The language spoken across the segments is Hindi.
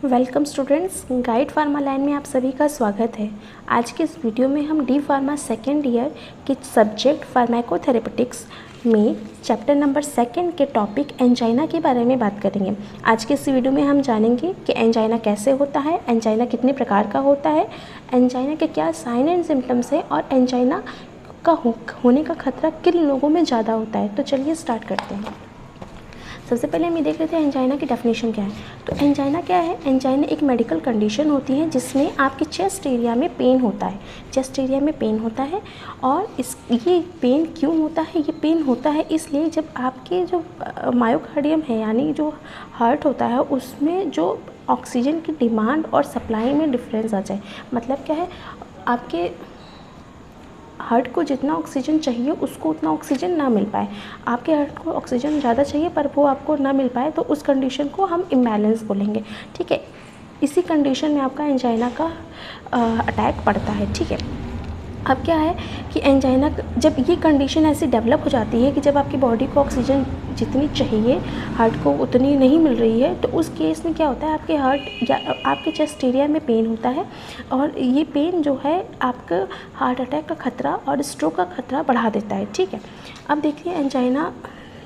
Welcome students, guide pharma line में आप सभी का स्वागत है। आज के इस वीडियो में हम डी फार्मा सेकेंड ईयर के सब्जेक्ट फार्माकोथेरेपेटिक्स में चैप्टर नंबर 2 के टॉपिक एंजाइना के बारे में बात करेंगे। आज के इस वीडियो में हम जानेंगे कि एंजाइना कैसे होता है, एंजाइना कितने प्रकार का होता है, एंजाइना के क्या साइन एंड सिम्टम्स है और एंजाइना का होने का खतरा किन लोगों में ज़्यादा होता है। तो चलिए स्टार्ट करते हैं। सबसे पहले हम ये देख लेते हैं एंजाइना की डेफिनेशन क्या है। तो एंजाइना क्या है? एंजाइना एक मेडिकल कंडीशन होती है जिसमें आपके चेस्ट एरिया में पेन होता है। चेस्ट एरिया में पेन होता है और ये पेन क्यों होता है? ये पेन होता है इसलिए जब आपके जो मायोकार्डियम है यानी जो हार्ट होता है उसमें जो ऑक्सीजन की डिमांड और सप्लाई में डिफरेंस आ जाए। मतलब क्या है, आपके हार्ट को जितना ऑक्सीजन चाहिए उसको उतना ऑक्सीजन ना मिल पाए, आपके हार्ट को ऑक्सीजन ज़्यादा चाहिए पर वो आपको ना मिल पाए, तो उस कंडीशन को हम इम्बैलेंस बोलेंगे। ठीक है, इसी कंडीशन में आपका एंजाइना का अटैक पड़ता है। ठीक है, अब क्या है कि एंजाइना जब ये कंडीशन ऐसी डेवलप हो जाती है कि जब आपकी बॉडी को ऑक्सीजन जितनी चाहिए हार्ट को उतनी नहीं मिल रही है, तो उस केस में क्या होता है, आपके हार्ट या आपके चेस्ट एरिया में पेन होता है और ये पेन जो है आपका हार्ट अटैक का खतरा और स्ट्रोक का खतरा बढ़ा देता है। ठीक है, अब देखिए एंजाइना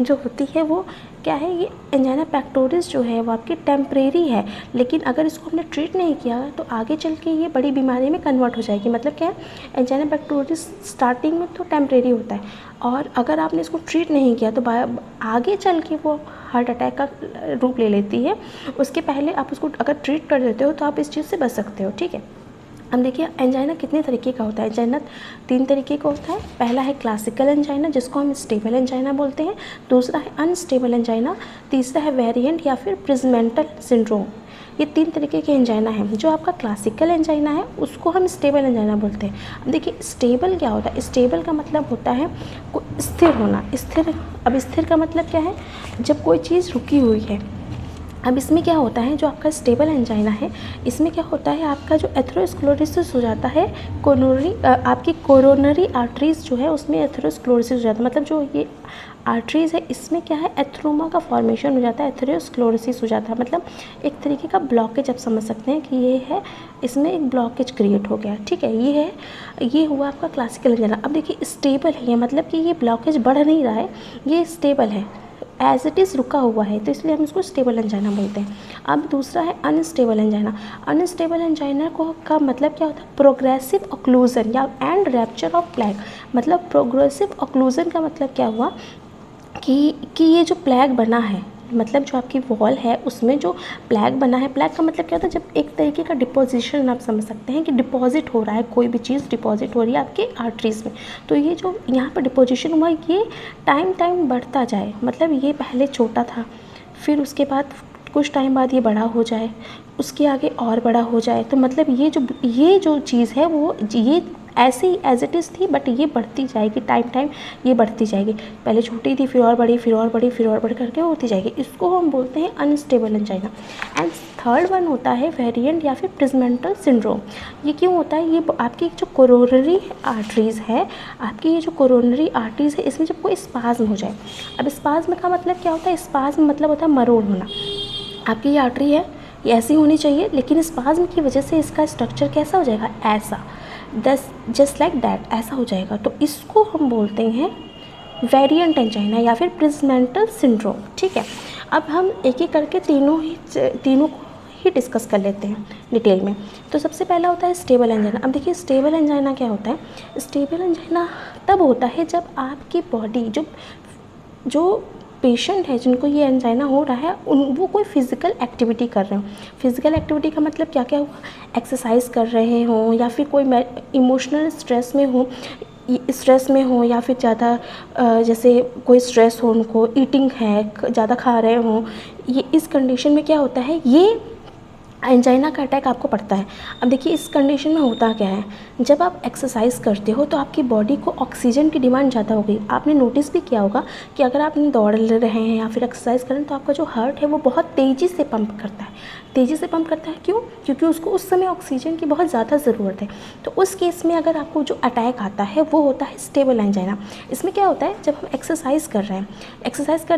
जो होती है वो क्या है, ये एंजाइना पेक्टोरिस जो है वो आपकी टेम्परेरी है, लेकिन अगर इसको हमने ट्रीट नहीं किया तो आगे चल के ये बड़ी बीमारी में कन्वर्ट हो जाएगी। मतलब क्या है, एंजाइना पेक्टोरिस स्टार्टिंग में तो टेम्परेरी होता है और अगर आपने इसको ट्रीट नहीं किया तो आगे चल के वो हार्ट अटैक का रूप ले लेती है। उसके पहले आप उसको अगर ट्रीट कर देते हो तो आप इस चीज़ से बच सकते हो। ठीक है, अब देखिए एंजाइना कितने तरीके का होता है। एंजाइना 3 तरीके का होता है। पहला है क्लासिकल एंजाइना जिसको हम स्टेबल एंजाइना बोलते हैं, दूसरा है अनस्टेबल एंजाइना, तीसरा है वेरिएंट या फिर प्रिजमेंटल सिंड्रोम। ये 3 तरीके के एंजाइना हैं। जो आपका क्लासिकल एंजाइना है उसको हम स्टेबल एंजाइना बोलते हैं। अब देखिए स्टेबल क्या होता है, स्टेबल का मतलब होता है स्थिर होना। स्थिर, अब स्थिर का मतलब क्या है, जब कोई चीज़ रुकी हुई है। अब इसमें क्या होता है, जो आपका स्टेबल एंजाइना है इसमें क्या होता है, आपका जो एथेरोस्क्लेरोसिस हो जाता है, आपकी कोरोनरी आर्टरीज जो है उसमें एथेरोस्क्लेरोसिस हो जाता है। मतलब जो ये आर्टरीज है इसमें क्या है, एथ्रोमा का फॉर्मेशन हो जाता है, एथेरोस्क्लेरोसिस हो जाता है। मतलब एक तरीके का ब्लॉकेज आप समझ सकते हैं कि ये है, इसमें एक ब्लॉकेज क्रिएट हो गया। ठीक है, ये हुआ आपका क्लासिकल एंजाइना। अब देखिए स्टेबल है, मतलब कि ये ब्लॉकेज बढ़ नहीं रहा है, ये स्टेबल है, एज इट इज़ रुका हुआ है, तो इसलिए हम इसको स्टेबल एंजाइना बोलते हैं। अब दूसरा है अनस्टेबल एंजाइना। अनस्टेबल एंजाइना का मतलब क्या होता है, प्रोग्रेसिव ऑक्लूजन या एंड रैप्चर ऑफ प्लैग। मतलब प्रोग्रेसिव ऑक्लूजन का मतलब क्या हुआ कि ये जो प्लैग बना है, मतलब जो आपकी वॉल है उसमें जो प्लैग बना है, प्लैग का मतलब क्या होता है, जब एक तरीके का डिपोजिशन आप समझ सकते हैं कि डिपॉजिट हो रहा है, कोई भी चीज़ डिपॉजिट हो रही है आपके आर्टरीज में, तो ये जो यहाँ पर डिपोजिशन हुआ ये टाइम बढ़ता जाए। मतलब ये पहले छोटा था, फिर उसके बाद कुछ टाइम बाद ये बड़ा हो जाए, उसके आगे और बड़ा हो जाए। तो मतलब ये जो चीज़ है वो ये ऐसे ही एज इट इज़ थी, बट ये बढ़ती जाएगी, टाइम ये बढ़ती जाएगी। पहले छोटी थी, फिर और बड़ी, फिर और बड़ी, फिर और बड़ी करके होती जाएगी। इसको हम बोलते हैं unstable angina. And third one होता है वेरिएंट या फिर प्रिजमेंटल सिंड्रोम। ये क्यों होता है, ये आपकी जो कोरोनरी आर्टरीज है, आपकी ये जो कोरोनरी आर्टरीज है इसमें जब कोई स्पाज्म हो जाए। अब स्पाज्म का मतलब क्या होता है, स्पाज्म मतलब होता है मरोड़ होना। आपकी ये आर्टरी है, ये ऐसी होनी चाहिए, लेकिन स्पाज्म की वजह से इसका स्ट्रक्चर कैसा हो जाएगा, ऐसा, जस्ट लाइक दैट, ऐसा हो जाएगा। तो इसको हम बोलते हैं वेरिएंट एंजाइना या फिर प्रिजमेंटल सिंड्रोम। ठीक है, अब हम एक एक करके तीनों को ही डिस्कस कर लेते हैं डिटेल में। तो सबसे पहला होता है स्टेबल एंजाइना। अब देखिए स्टेबल एंजाइना क्या होता है, स्टेबल एंजाइना तब होता है जब आपकी बॉडी जो पेशेंट है जिनको ये एंजाइना हो रहा है वो कोई फिज़िकल एक्टिविटी कर रहे हो। फिज़िकल एक्टिविटी का मतलब क्या क्या हुआ, एक्सरसाइज कर रहे हों या फिर कोई इमोशनल स्ट्रेस में हो या फिर ज़्यादा जैसे कोई स्ट्रेस हो, उनको ईटिंग है, ज़्यादा खा रहे हों, ये इस कंडीशन में क्या होता है, ये एंजाइना का अटैक आपको पड़ता है। अब देखिए इस कंडीशन में होता क्या है, जब आप एक्सरसाइज करते हो तो आपकी बॉडी को ऑक्सीजन की डिमांड ज़्यादा हो गई। आपने नोटिस भी किया होगा कि अगर आप दौड़ रहे हैं या फिर एक्सरसाइज कर रहे हैं तो आपका जो हार्ट है वो बहुत तेज़ी से पंप करता है। क्यों? क्योंकि उसको उस समय ऑक्सीजन की बहुत ज़्यादा ज़रूरत है। तो उस केस में अगर आपको जो अटैक आता है वो होता है स्टेबल एंजाइना। इसमें क्या होता है, जब हम एक्सरसाइज कर रहे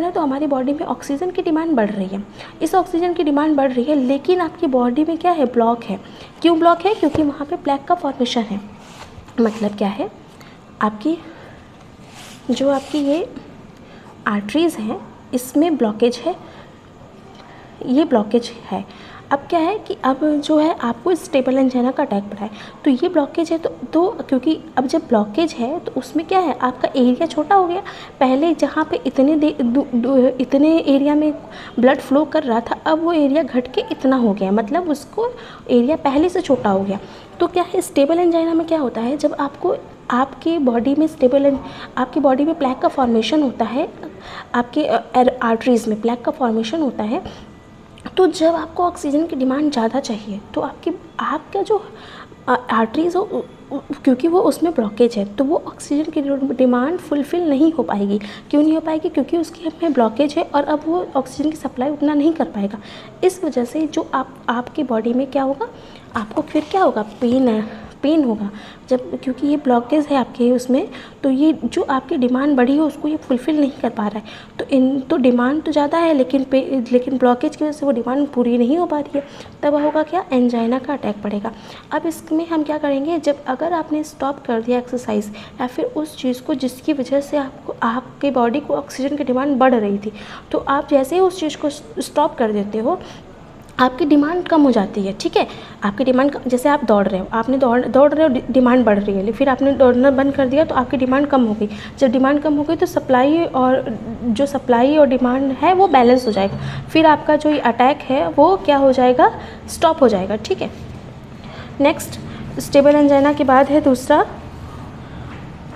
हैं तो हमारी बॉडी में ऑक्सीजन की डिमांड बढ़ रही है। इस ऑक्सीजन की डिमांड बढ़ रही है, लेकिन आपकी बॉडी में क्या है, ब्लॉक है। क्यों ब्लॉक है? क्योंकि वहाँ पे प्लेग का फॉर्मेशन है। मतलब क्या है, आपकी जो आपकी ये आर्टरीज़ हैं इसमें ब्लॉकेज है, ये ब्लॉकेज है। अब क्या है कि अब जो है आपको स्टेबल एंजाइना का अटैक पड़ा है, तो ये ब्लॉकेज है तो क्योंकि अब जब ब्लॉकेज है तो उसमें क्या है, आपका एरिया छोटा हो गया। पहले जहाँ पे इतने एरिया में ब्लड फ्लो कर रहा था, अब वो एरिया घट के इतना हो गया, मतलब उसको एरिया पहले से छोटा हो गया। तो क्या है, स्टेबल एंजाइना में क्या होता है, जब आपकी बॉडी में प्लेग का फॉर्मेशन होता है, आपके आर्टरीज़ में प्लेग का फॉर्मेशन होता है, तो जब आपको ऑक्सीजन की डिमांड ज़्यादा चाहिए तो आपका जो आर्टरीज़ हो, क्योंकि वो उसमें ब्लॉकेज है, तो वो ऑक्सीजन की डिमांड फुलफ़िल नहीं हो पाएगी। क्यों नहीं हो पाएगी? क्योंकि उसके में ब्लॉकेज है और अब वो ऑक्सीजन की सप्लाई उतना नहीं कर पाएगा। इस वजह से जो आपकी बॉडी में क्या होगा, आपको फिर क्या होगा, पेन होगा जब, क्योंकि ये ब्लॉकेज है आपके उसमें, तो ये जो आपकी डिमांड बढ़ी है उसको ये फुलफ़िल नहीं कर पा रहा है। तो डिमांड तो ज़्यादा है, लेकिन ब्लॉकेज की वजह से वो डिमांड पूरी नहीं हो पा रही है। तब होगा क्या, एंजाइना का अटैक पड़ेगा। अब इसमें हम क्या करेंगे, जब अगर आपने स्टॉप कर दिया एक्सरसाइज या फिर उस चीज़ को जिसकी वजह से आपके बॉडी को ऑक्सीजन की डिमांड बढ़ रही थी, तो आप जैसे ही उस चीज़ को स्टॉप कर देते हो, आपकी डिमांड कम हो जाती है। ठीक है, आपकी डिमांड, जैसे आप दौड़ रहे हो, आपने दौड़ रहे हो, डिमांड बढ़ रही है, फिर आपने दौड़ना बंद कर दिया तो आपकी डिमांड कम हो गई। जब डिमांड कम हो गई तो सप्लाई और डिमांड है वो बैलेंस हो जाएगा, फिर आपका जो ये अटैक है वो क्या हो जाएगा, स्टॉप हो जाएगा। ठीक है, नेक्स्ट स्टेबल एंजाइना के बाद है दूसरा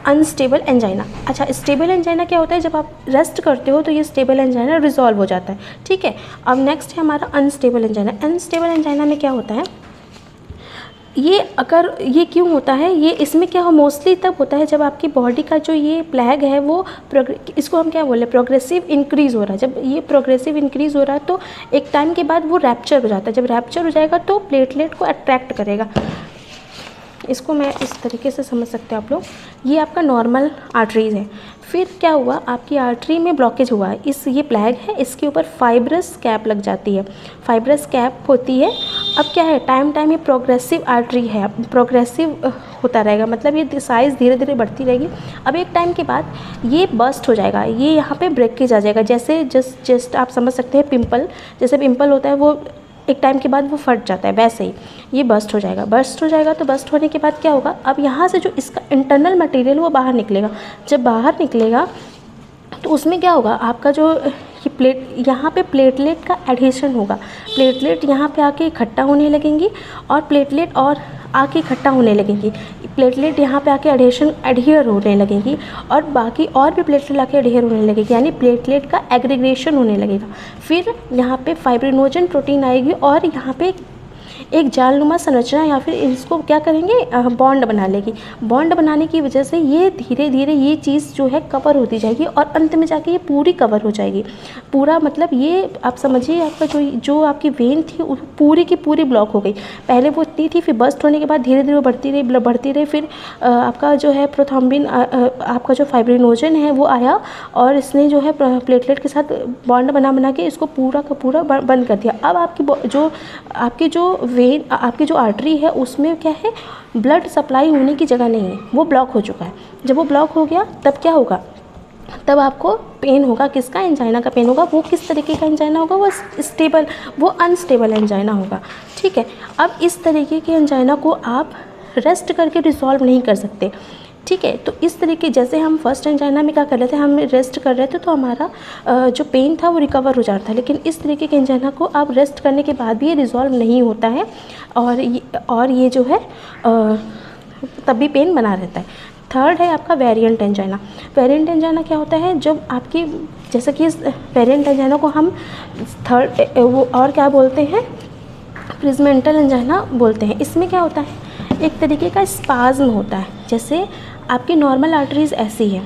अनस्टेबल एंजाइना। अच्छा, स्टेबल एंजाइना क्या होता है, जब आप रेस्ट करते हो तो ये स्टेबल एंजाइना रिजॉल्व हो जाता है। ठीक है, अब नेक्स्ट है हमारा अनस्टेबल एंजाइना। अनस्टेबल एंजाइना में क्या होता है, ये क्यों होता है, ये इसमें क्या हो, मोस्टली तब होता है जब आपकी बॉडी का जो ये प्लेग है वो इसको हम क्या बोले, प्रोग्रेसिव इंक्रीज़ हो रहा है। जब ये प्रोग्रेसिव इंक्रीज़ हो रहा है तो एक टाइम के बाद वो रैप्चर हो जाता है। जब रैप्चर हो जाएगा तो प्लेटलेट को अट्रैक्ट करेगा। इसको मैं इस तरीके से समझ सकते हो आप लोग। ये आपका नॉर्मल आर्टरीज़ है, फिर क्या हुआ, आपकी आर्टरी में ब्लॉकेज हुआ है, ये प्लेग है, इसके ऊपर फाइब्रस कैप लग जाती है, फाइब्रस कैप होती है। अब क्या है, टाइम ये प्रोग्रेसिव आर्टरी है, प्रोग्रेसिव होता रहेगा, मतलब ये साइज़ धीरे धीरे बढ़ती रहेगी। अब एक टाइम के बाद ये बस्ट हो जाएगा, ये यहाँ पे ब्रेकेज आ जाएगा। जैसे जस्ट आप समझ सकते हैं पिंपल, जैसे पिंपल होता है वो एक टाइम के बाद वो फट जाता है, वैसे ही ये बस्ट हो जाएगा। तो बस्ट होने के बाद क्या होगा, अब यहाँ से जो इसका इंटरनल मटेरियल वो बाहर निकलेगा। जब बाहर निकलेगा तो उसमें क्या होगा, आपका जो ये यहाँ पे प्लेटलेट का एडहेशन होगा। प्लेटलेट यहाँ पे आके इकट्ठा होने लगेंगी और प्लेटलेट और आके इकट्ठा होने लगेंगी। प्लेटलेट यहाँ पे आके एडहियर होने लगेंगी और बाकी और भी प्लेटलेट आके एडहियर होने लगेगी, यानी प्लेटलेट का एग्रीगेशन होने लगेगा। फिर यहाँ पे फाइब्रिनोजन प्रोटीन आएगी और यहाँ पे एक जालनुमा संरचना या फिर इसको क्या करेंगे, बॉन्ड बना लेगी। बॉन्ड बनाने की वजह से ये धीरे धीरे ये चीज़ जो है कवर होती जाएगी और अंत में जाके ये पूरी कवर हो जाएगी। पूरा मतलब ये आप समझिए, आपका जो आपकी वेन थी पूरी की पूरी ब्लॉक हो गई। पहले वो इतनी थी, फिर बस्ट होने के बाद धीरे धीरे बढ़ती रही। फिर आपका जो है प्रोथ्रोम्बिन, आपका जो फाइब्रिनोजन है वो आया और इसने जो है प्लेटलेट के साथ बॉन्ड बना के इसको पूरा का पूरा बंद कर दिया। अब आपकी जो वेन, आपकी जो आर्टरी है उसमें क्या है, ब्लड सप्लाई होने की जगह नहीं है, वो ब्लॉक हो चुका है। जब वो ब्लॉक हो गया तब क्या होगा, तब आपको पेन होगा। किसका, एंजाइना का पेन होगा। वो किस तरीके का एंजाइना होगा, वो अनस्टेबल एंजाइना होगा। ठीक है, अब इस तरीके के एंजाइना को आप रेस्ट करके रिजॉल्व नहीं कर सकते। ठीक है, तो इस तरीके, जैसे हम फर्स्ट एंजाइना में क्या कर रहे थे, हम रेस्ट कर रहे थे तो हमारा जो पेन था वो रिकवर हो जाता था। लेकिन इस तरीके के एंजाइना को आप रेस्ट करने के बाद भी ये रिजॉल्व नहीं होता है और ये जो है तभी पेन बना रहता है। थर्ड है आपका वेरिएंट एंजाइना। वेरिएंट एंजाइना क्या होता है, जब आपकी, जैसे कि इस वेरिएंट एंजाइना को हम और क्या बोलते हैं, प्रिजमेंटल एंजाइना बोलते हैं। इसमें क्या होता है, एक तरीके का स्पाज्म होता है। जैसे आपकी नॉर्मल आर्टरीज़ ऐसी है,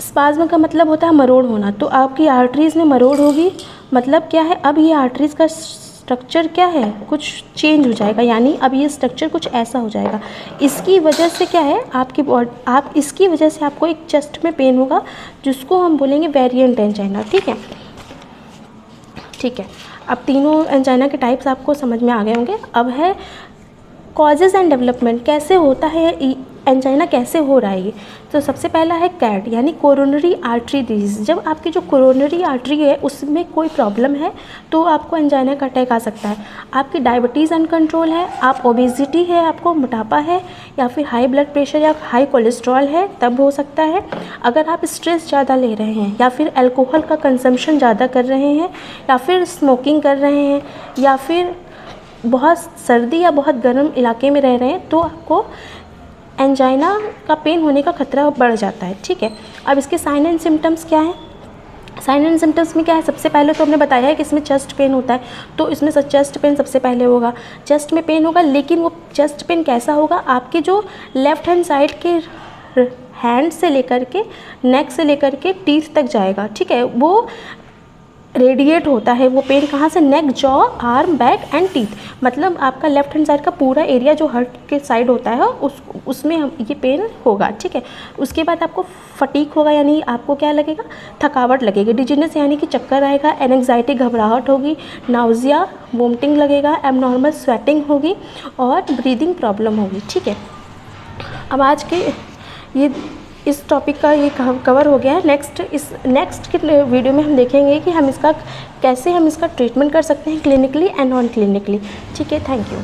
स्पाज्म का मतलब होता है मरोड़ होना, तो आपकी आर्टरीज़ में मरोड़ होगी, मतलब क्या है, अब ये आर्टरीज़ का स्ट्रक्चर क्या है, कुछ चेंज हो जाएगा, यानी अब ये स्ट्रक्चर कुछ ऐसा हो जाएगा। इसकी वजह से क्या है, इसकी वजह से आपको एक चेस्ट में पेन होगा, जिसको हम बोलेंगे वेरिएंट एंजाइना। ठीक है, अब तीनों एंजाइना के टाइप्स आपको समझ में आ गए होंगे। अब है कॉजेज़ एंड डेवलपमेंट, कैसे होता है एंजाइना, कैसे हो रहा है ये। तो सबसे पहला है कैड यानी कोरोनरी आर्टरी डिजीज़। जब आपकी जो कोरोनरी आर्टरी है उसमें कोई प्रॉब्लम है तो आपको एंजाइना का अटैक आ सकता है। आपकी डायबिटीज़ अनकंट्रोल है, आप ओबेसिटी है, आपको मोटापा है, या फिर हाई ब्लड प्रेशर या हाई कोलेस्ट्रॉल है, तब हो सकता है। अगर आप स्ट्रेस ज़्यादा ले रहे हैं, या फिर अल्कोहल का कंजम्पशन ज़्यादा कर रहे हैं, या फिर स्मोकिंग कर रहे हैं, या फिर बहुत सर्दी या बहुत गर्म इलाके में रह रहे हैं, तो आपको एंजाइना का पेन होने का खतरा बढ़ जाता है। ठीक है, अब इसके साइन एंड सिम्टम्स क्या हैं। साइन एंड सिम्टम्स में क्या है, सबसे पहले तो हमने बताया है कि इसमें चेस्ट पेन होता है, तो इसमें चेस्ट पेन सबसे पहले होगा। चेस्ट में पेन होगा, लेकिन वो चेस्ट पेन कैसा होगा, आपके जो लेफ़्ट हैंड साइड के हैंड से लेकर के नेक से लेकर के टीथ तक जाएगा। ठीक है, वो रेडिएट होता है वो पेन, कहाँ से, neck, jaw, arm, back and teeth. मतलब आपका लेफ्ट हैंड साइड का पूरा एरिया जो हर्ट के साइड होता है उसमें ये पेन होगा। ठीक है, उसके बाद आपको फटीक होगा, यानी आपको क्या लगेगा, थकावट लगेगी। डिजीनेस यानी कि चक्कर आएगा, एंग्जाइटी, घबराहट होगी, नाउजिया, वोमिटिंग लगेगा, एबनॉर्मल स्वेटिंग होगी और ब्रीदिंग प्रॉब्लम होगी। ठीक है, अब आज के ये इस टॉपिक का ये कवर हो गया है। नेक्स्ट के वीडियो में हम देखेंगे कि हम इसका कैसे हम इसका ट्रीटमेंट कर सकते हैं क्लिनिकली एंड नॉन क्लिनिकली। ठीक है, थैंक यू।